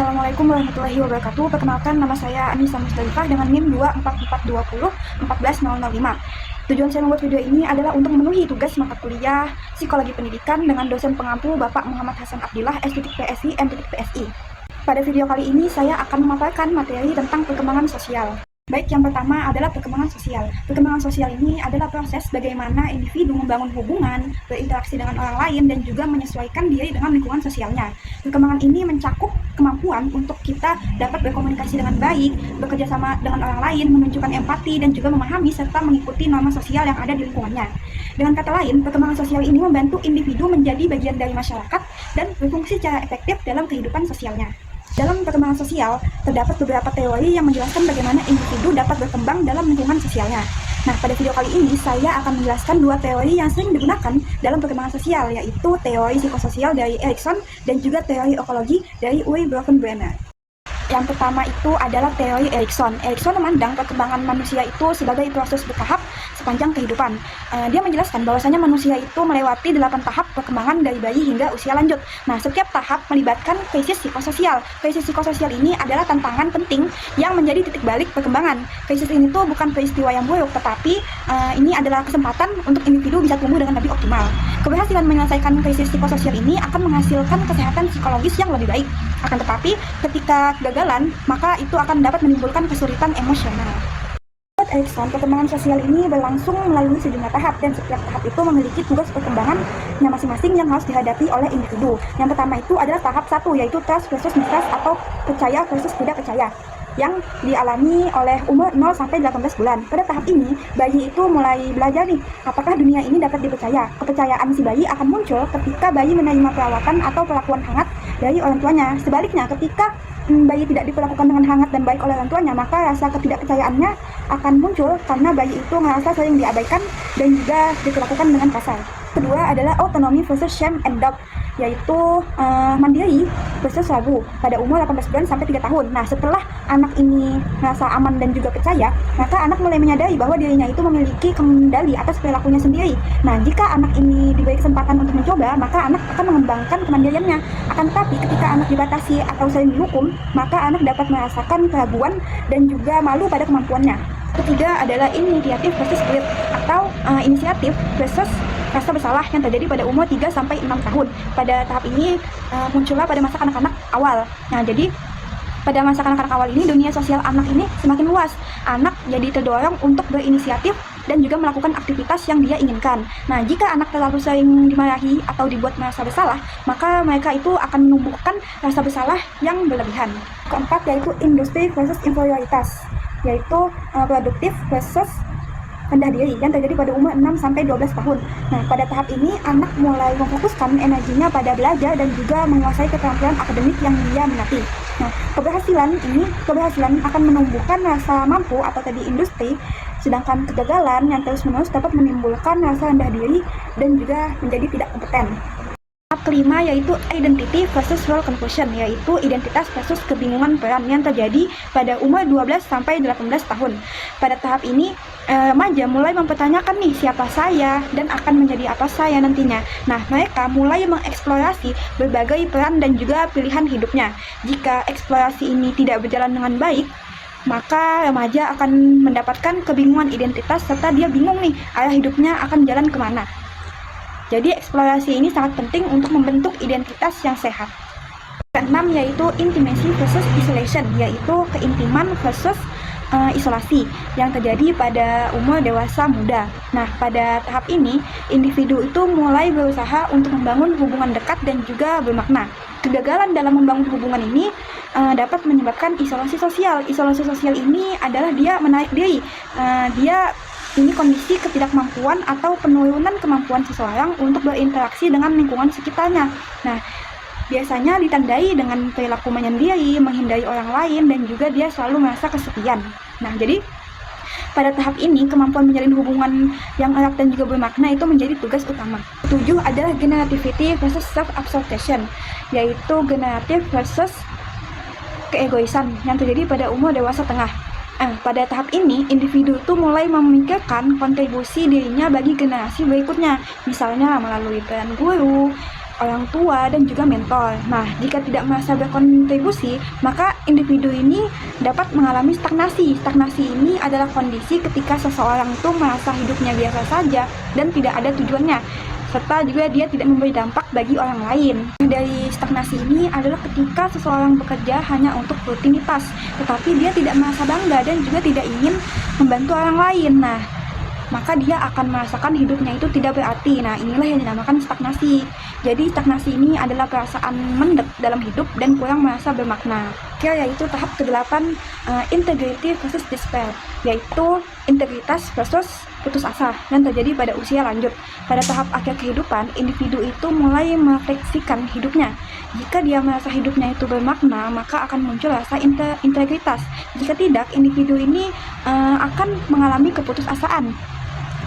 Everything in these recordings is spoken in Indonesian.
Assalamualaikum warahmatullahi wabarakatuh. Perkenalkan, nama saya Anissa Musdalifah dengan NIM 24420 14005. Tujuan saya membuat video ini adalah untuk memenuhi tugas mata kuliah Psikologi Pendidikan dengan dosen pengampu Bapak Muhammad Hasan Abdillah S.PSI M.PSI. Pada video kali ini saya akan memaparkan materi tentang perkembangan sosial. Baik, yang pertama adalah perkembangan sosial. Perkembangan sosial ini adalah proses bagaimana individu membangun hubungan, berinteraksi dengan orang lain, dan juga menyesuaikan diri dengan lingkungan sosialnya. Perkembangan ini mencakup kemampuan untuk kita dapat berkomunikasi dengan baik, bekerja sama dengan orang lain, menunjukkan empati, dan juga memahami serta mengikuti norma sosial yang ada di lingkungannya. Dengan kata lain, perkembangan sosial ini membantu individu menjadi bagian dari masyarakat dan berfungsi secara efektif dalam kehidupan sosialnya. Dalam perkembangan sosial, terdapat beberapa teori yang menjelaskan bagaimana individu dapat berkembang dalam lingkungan sosialnya. Nah, pada video kali ini saya akan menjelaskan dua teori yang sering digunakan dalam perkembangan sosial, yaitu teori psikososial dari Erikson dan juga teori ekologi dari Uwe Bronfenbrenner. Yang pertama itu adalah teori Erikson. Erikson memandang perkembangan manusia itu sebagai proses bertahap sepanjang kehidupan. Dia menjelaskan bahwasanya manusia itu melewati 8 tahap perkembangan dari bayi hingga usia lanjut. Nah, setiap tahap melibatkan krisis psikososial. Krisis psikososial ini adalah tantangan penting yang menjadi titik balik perkembangan. Krisis ini tuh bukan peristiwa yang buruk, tetapi ini adalah kesempatan untuk individu bisa tumbuh dengan lebih optimal. Keberhasilan menyelesaikan krisis psikososial ini akan menghasilkan kesehatan psikologis yang lebih baik. Akan tetapi, ketika kegagalan, maka itu akan dapat menimbulkan kesulitan emosional. Menurut Erikson, perkembangan sosial ini berlangsung melalui sejumlah tahap, dan setiap tahap itu memiliki tugas perkembangannya masing-masing yang harus dihadapi oleh individu. Yang pertama itu adalah tahap 1, yaitu trust versus mistrust atau percaya versus tidak percaya, yang dialami oleh umur 0 sampai 18 bulan. Pada tahap ini, bayi itu mulai belajar nih, apakah dunia ini dapat dipercaya. Kepercayaan si bayi akan muncul ketika bayi menerima perawatan atau perlakuan hangat dari orang tuanya. Sebaliknya, ketika bayi tidak diperlakukan dengan hangat dan baik oleh orang tuanya, maka rasa ketidakpercayaannya akan muncul karena bayi itu merasa sering diabaikan dan juga diperlakukan dengan kasar. Kedua adalah autonomy versus shame and doubt, yaitu mandiri versus ragu pada umur 18 bulan sampai 3 tahun. Nah, setelah anak ini merasa aman dan juga percaya, maka anak mulai menyadari bahwa dirinya itu memiliki kendali atas perilakunya sendiri. Nah, jika anak ini diberi kesempatan untuk mencoba, maka anak akan mengembangkan kemandiriannya. Akan tetapi, ketika anak dibatasi atau sering dihukum, maka anak dapat merasakan keraguan dan juga malu pada kemampuannya. Ketiga adalah initiative versus guilt, atau inisiatif versus rasa bersalah yang terjadi pada umur 3-6 tahun. Pada tahap ini muncullah pada masa kanak-kanak awal. Nah, jadi pada masa kanak-kanak awal ini, dunia sosial anak ini semakin luas. Anak jadi terdorong untuk berinisiatif dan juga melakukan aktivitas yang dia inginkan. Nah, jika anak terlalu sering dimarahi atau dibuat merasa bersalah, maka mereka itu akan menumbuhkan rasa bersalah yang berlebihan. Keempat yaitu industri versus inferioritas, yaitu produktif versus rendah diri yang terjadi pada umur 6-12 tahun. Nah, pada tahap ini anak mulai memfokuskan energinya pada belajar dan juga menguasai keterampilan akademik yang dia minati. Nah, keberhasilan akan menumbuhkan rasa mampu atau tadi industri, sedangkan kegagalan yang terus-menerus dapat menimbulkan rasa rendah diri dan juga menjadi tidak kompeten. Tahap kelima yaitu identity versus role confusion, yaitu identitas versus kebingungan peran yang terjadi pada umur 12-18 tahun. Pada tahap ini, remaja mulai mempertanyakan nih siapa saya dan akan menjadi apa saya nantinya. Nah, mereka mulai mengeksplorasi berbagai peran dan juga pilihan hidupnya. Jika eksplorasi ini tidak berjalan dengan baik, maka remaja akan mendapatkan kebingungan identitas serta dia bingung nih arah hidupnya akan jalan kemana. Jadi eksplorasi ini sangat penting untuk membentuk identitas yang sehat. Keenam yaitu intimacy versus isolation, yaitu keintiman versus isolasi yang terjadi pada umur dewasa muda. Nah, pada tahap ini, individu itu mulai berusaha untuk membangun hubungan dekat dan juga bermakna. Kegagalan dalam membangun hubungan ini dapat menyebabkan isolasi sosial. Isolasi sosial ini adalah dia menarik diri. Ini kondisi ketidakmampuan atau penurunan kemampuan seseorang untuk berinteraksi dengan lingkungan sekitarnya. Nah, biasanya ditandai dengan perilaku menyendiri, menghindari orang lain, dan juga dia selalu merasa kesepian. Nah, jadi pada tahap ini, kemampuan menjalin hubungan yang erat dan juga bermakna itu menjadi tugas utama. 7 adalah generativity versus self-absorption, yaitu generatif versus keegoisan yang terjadi pada umur dewasa tengah. Pada tahap ini, individu itu mulai memikirkan kontribusi dirinya bagi generasi berikutnya, misalnya melalui peran guru, orang tua, dan juga mentor. Nah, jika tidak merasa berkontribusi, maka individu ini dapat mengalami stagnasi. Stagnasi ini adalah kondisi ketika seseorang itu merasa hidupnya biasa saja dan tidak ada tujuannya, serta juga dia tidak memberi dampak bagi orang lain. Dari stagnasi ini adalah ketika seseorang bekerja hanya untuk rutinitas, tetapi dia tidak merasa bangga dan juga tidak ingin membantu orang lain. Nah, maka dia akan merasakan hidupnya itu tidak berarti. Nah, inilah yang dinamakan stagnasi. Jadi stagnasi ini adalah perasaan mendek dalam hidup dan kurang merasa bermakna. Yaitu tahap ke-8, integrity versus despair, yaitu integritas versus putus asa yang terjadi pada usia lanjut. Pada tahap akhir kehidupan, individu itu mulai merefleksikan hidupnya. Jika dia merasa hidupnya itu bermakna, maka akan muncul rasa integritas. Jika tidak, individu ini akan mengalami keputusasaan.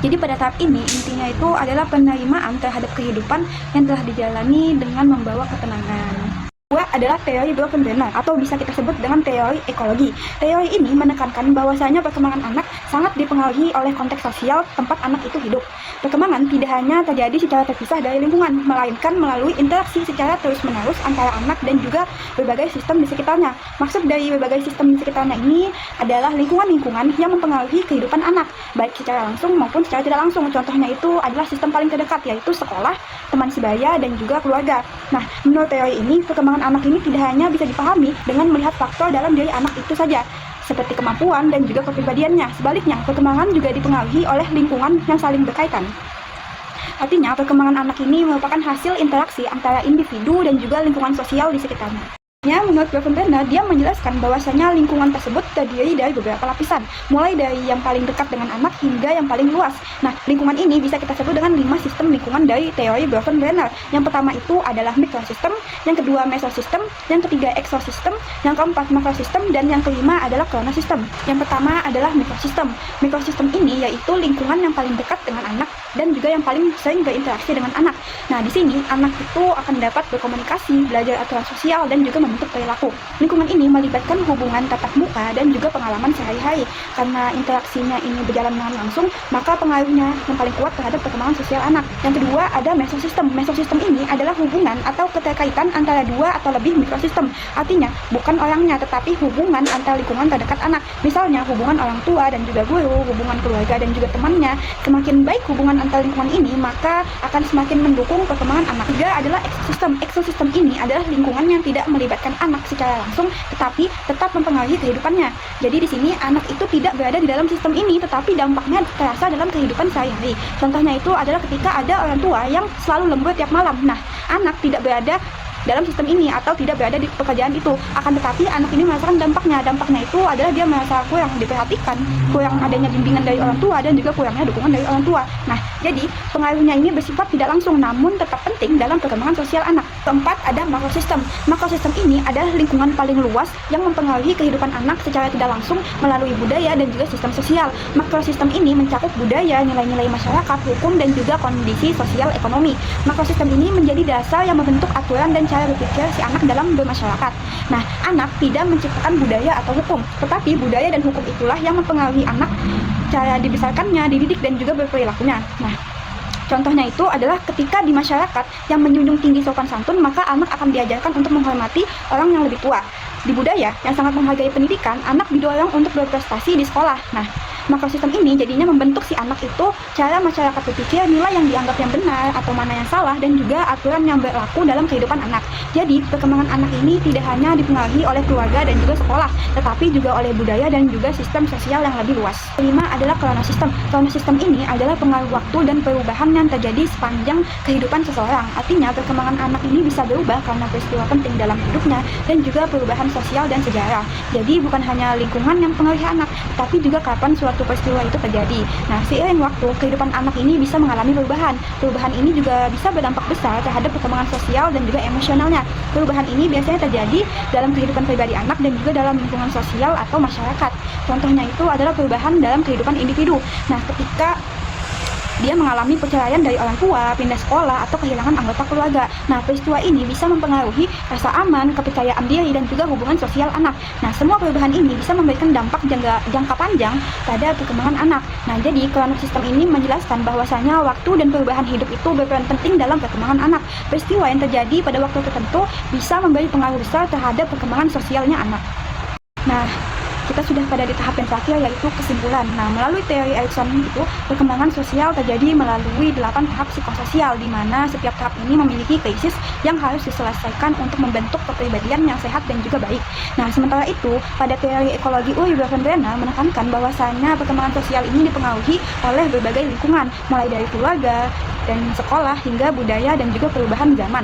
Jadi pada tahap ini intinya itu adalah penerimaan terhadap kehidupan yang telah dijalani dengan membawa ketenangan. Kedua adalah teori Bronfenbrenner atau bisa kita sebut dengan teori ekologi. Teori ini menekankan bahwasanya perkembangan anak sangat dipengaruhi oleh konteks sosial tempat anak itu hidup. Perkembangan tidak hanya terjadi secara terpisah dari lingkungan, melainkan melalui interaksi secara terus-menerus antara anak dan juga berbagai sistem di sekitarnya. Maksud dari berbagai sistem di sekitarnya ini adalah lingkungan-lingkungan yang mempengaruhi kehidupan anak, baik secara langsung maupun secara tidak langsung. Contohnya itu adalah sistem paling terdekat, yaitu sekolah, teman sebaya, dan juga keluarga. Nah, menurut teori ini, perkembangan anak ini tidak hanya bisa dipahami dengan melihat faktor dalam diri anak itu saja, seperti kemampuan dan juga kepribadiannya. Sebaliknya, perkembangan juga dipengaruhi oleh lingkungan yang saling berkaitan. Artinya, perkembangan anak ini merupakan hasil interaksi antara individu dan juga lingkungan sosial di sekitarnya. Menurut Bronfenbrenner, dia menjelaskan bahwasanya lingkungan tersebut terdiri dari beberapa lapisan, mulai dari yang paling dekat dengan anak hingga yang paling luas. Nah, lingkungan ini bisa kita sebut dengan 5 sistem lingkungan dari teori Bronfenbrenner. Yang pertama itu adalah mikrosistem, yang kedua mesosistem, yang ketiga eksosistem, yang keempat makrosistem, dan yang kelima adalah kronosistem. Yang pertama adalah mikrosistem. Mikrosistem ini yaitu lingkungan yang paling dekat dengan anak dan juga yang paling sering berinteraksi dengan anak. Nah, di sini anak itu akan dapat berkomunikasi, belajar aturan sosial, dan juga membentuk perilaku. Lingkungan ini melibatkan hubungan tatap muka dan juga pengalaman sehari-hari. Karena interaksinya ini berjalan dengan langsung, maka pengaruhnya yang paling kuat terhadap perkembangan sosial anak. Yang kedua ada mesosistem. Mesosistem ini adalah hubungan atau keterkaitan antara dua atau lebih mikrosistem. Artinya, bukan orangnya, tetapi hubungan antar lingkungan terdekat anak. Misalnya, hubungan orang tua dan juga guru, hubungan keluarga dan juga temannya. Semakin baik hubungan antar lingkungan ini, maka akan semakin mendukung perkembangan anak. Ketiga adalah eksosistem. Eksosistem ini adalah lingkungan yang tidak melibatkan anak secara langsung, tetapi tetap mempengaruhi kehidupannya. Jadi di sini anak itu tidak berada di dalam sistem ini, tetapi dampaknya terasa dalam kehidupan sehari-hari. Contohnya itu adalah ketika ada orang tua yang selalu lembur tiap malam. Nah, anak tidak berada dalam sistem ini atau tidak berada di pekerjaan itu. Akan tetapi anak ini merasakan dampaknya. Dampaknya itu adalah dia merasa kurang diperhatikan, kurang adanya bimbingan dari orang tua, dan juga kurangnya dukungan dari orang tua. Nah, jadi pengaruhnya ini bersifat tidak langsung namun tetap penting dalam perkembangan sosial anak. Keempat ada makrosistem. Makrosistem ini adalah lingkungan paling luas yang mempengaruhi kehidupan anak secara tidak langsung melalui budaya dan juga sistem sosial. Makrosistem ini mencakup budaya, nilai-nilai masyarakat, hukum, dan juga kondisi sosial ekonomi. Makrosistem ini menjadi dasar yang membentuk aturan dan cara berpikir si anak dalam bermasyarakat. Nah, anak tidak menciptakan budaya atau hukum, tetapi budaya dan hukum itulah yang mempengaruhi anak, cara dibesarkannya, dididik, dan juga berperilakunya. Nah, contohnya itu adalah ketika di masyarakat yang menjunjung tinggi sopan santun, maka anak akan diajarkan untuk menghormati orang yang lebih tua. Di budaya yang sangat menghargai pendidikan, anak didorong untuk berprestasi di sekolah. Nah, makrosistem ini jadinya membentuk si anak itu cara masyarakat berpikir, nilai yang dianggap yang benar atau mana yang salah, dan juga aturan yang berlaku dalam kehidupan anak. Jadi, perkembangan anak ini tidak hanya dipengaruhi oleh keluarga dan juga sekolah, tetapi juga oleh budaya dan juga sistem sosial yang lebih luas. Kelima adalah kronosistem. Kronosistem ini adalah pengaruh waktu dan perubahan yang terjadi sepanjang kehidupan seseorang. Artinya, perkembangan anak ini bisa berubah karena peristiwa penting dalam hidupnya dan juga perubahan sosial dan sejarah. Jadi, bukan hanya lingkungan yang mempengaruhi anak, tetapi juga kapan suatu peristiwa itu terjadi. Nah, seiring waktu, kehidupan anak ini bisa mengalami perubahan. Perubahan ini juga bisa berdampak besar terhadap perkembangan sosial dan juga emosionalnya. Perubahan ini biasanya terjadi dalam kehidupan pribadi anak dan juga dalam lingkungan sosial atau masyarakat. Contohnya itu adalah perubahan dalam kehidupan individu. Nah, ketika dia mengalami perceraian dari orang tua, pindah sekolah, atau kehilangan anggota keluarga. Nah, peristiwa ini bisa mempengaruhi rasa aman, kepercayaan diri, dan juga hubungan sosial anak. Nah, semua perubahan ini bisa memberikan dampak jangka panjang pada perkembangan anak. Nah, jadi Kronos System ini menjelaskan bahwasanya waktu dan perubahan hidup itu berperan penting dalam perkembangan anak. Peristiwa yang terjadi pada waktu tertentu bisa memberi pengaruh besar terhadap perkembangan sosialnya anak. Nah, kita sudah pada di tahap yang terakhir, yaitu kesimpulan. Nah, melalui teori Erikson itu, perkembangan sosial terjadi melalui 8 tahap psikososial, di mana setiap tahap ini memiliki krisis yang harus diselesaikan untuk membentuk kepribadian yang sehat dan juga baik. Nah, sementara itu, pada teori ekologi Uri Brenner menekankan bahwasanya perkembangan sosial ini dipengaruhi oleh berbagai lingkungan, mulai dari keluarga dan sekolah hingga budaya dan juga perubahan zaman.